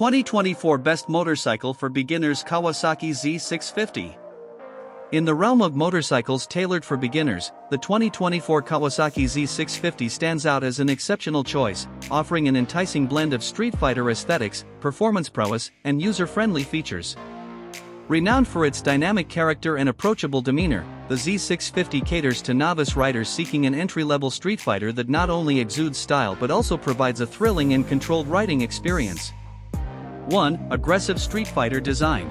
2024 Best Motorcycle for Beginners Kawasaki Z650. In the realm of motorcycles tailored for beginners, the 2024 Kawasaki Z650 stands out as an exceptional choice, offering an enticing blend of streetfighter aesthetics, performance prowess, and user-friendly features. Renowned for its dynamic character and approachable demeanor, the Z650 caters to novice riders seeking an entry-level streetfighter that not only exudes style but also provides a thrilling and controlled riding experience. 1. Aggressive streetfighter design.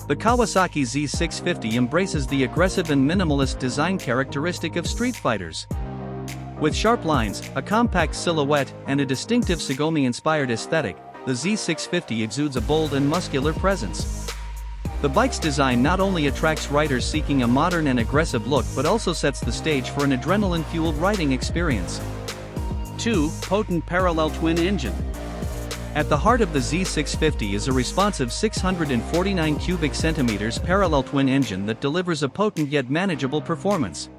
The Kawasaki Z650 embraces the aggressive and minimalist design characteristic of streetfighters. With sharp lines, a compact silhouette, and a distinctive Sagome-inspired aesthetic, the Z650 exudes a bold and muscular presence. The bike's design not only attracts riders seeking a modern and aggressive look but also sets the stage for an adrenaline-fueled riding experience. 2. Potent parallel twin engine. At the heart of the Z650 is a responsive 649 cubic centimeters parallel twin engine that delivers a potent yet manageable performance.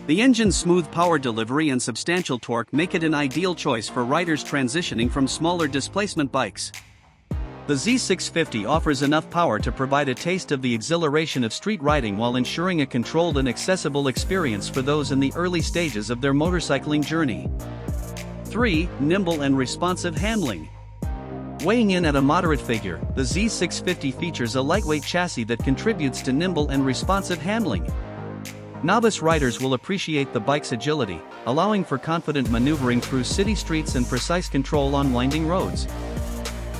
The engine's smooth power delivery and substantial torque make it an ideal choice for riders transitioning from smaller displacement bikes. The Z650 offers enough power to provide a taste of the exhilaration of street riding while ensuring a controlled and accessible experience for those in the early stages of their motorcycling journey. 3. Nimble and responsive handling. Weighing in at a moderate figure, the Z650 features a lightweight chassis that contributes to nimble and responsive handling. Novice riders will appreciate the bike's agility, allowing for confident maneuvering through city streets and precise control on winding roads.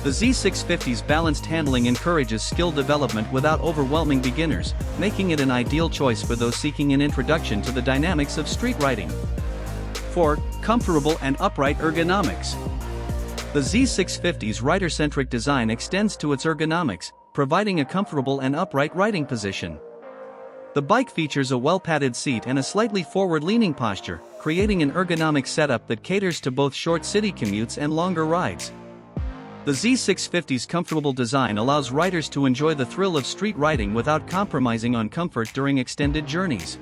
The Z650's balanced handling encourages skill development without overwhelming beginners, making it an ideal choice for those seeking an introduction to the dynamics of street riding. 4. Comfortable and upright ergonomics. The Z650's rider-centric design extends to its ergonomics, providing a comfortable and upright riding position. The bike features a well-padded seat and a slightly forward-leaning posture, creating an ergonomic setup that caters to both short city commutes and longer rides. The Z650's comfortable design allows riders to enjoy the thrill of street riding without compromising on comfort during extended journeys.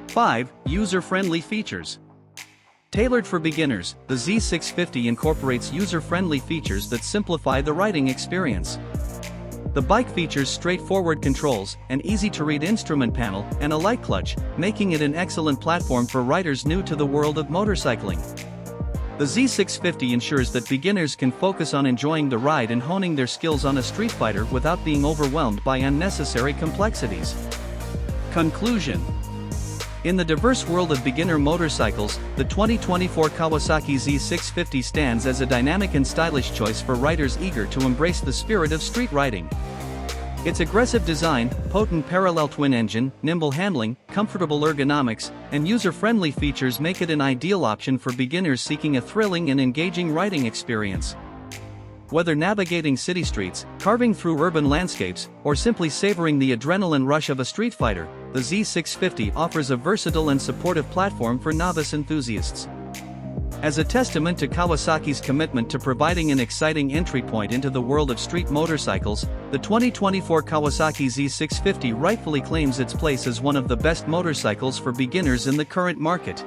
5. User-friendly features. Tailored for beginners, the Z650 incorporates user-friendly features that simplify the riding experience. The bike features straightforward controls, an easy-to-read instrument panel, and a light clutch, making it an excellent platform for riders new to the world of motorcycling. The Z650 ensures that beginners can focus on enjoying the ride and honing their skills on a streetfighter without being overwhelmed by unnecessary complexities. Conclusion. In the diverse world of beginner motorcycles, the 2024 Kawasaki Z650 stands as a dynamic and stylish choice for riders eager to embrace the spirit of street riding. Its aggressive design, potent parallel twin engine, nimble handling, comfortable ergonomics, and user-friendly features make it an ideal option for beginners seeking a thrilling and engaging riding experience. Whether navigating city streets, carving through urban landscapes, or simply savoring the adrenaline rush of a street fighter, the Z650 offers a versatile and supportive platform for novice enthusiasts. As a testament to Kawasaki's commitment to providing an exciting entry point into the world of street motorcycles, the 2024 Kawasaki Z650 rightfully claims its place as one of the best motorcycles for beginners in the current market.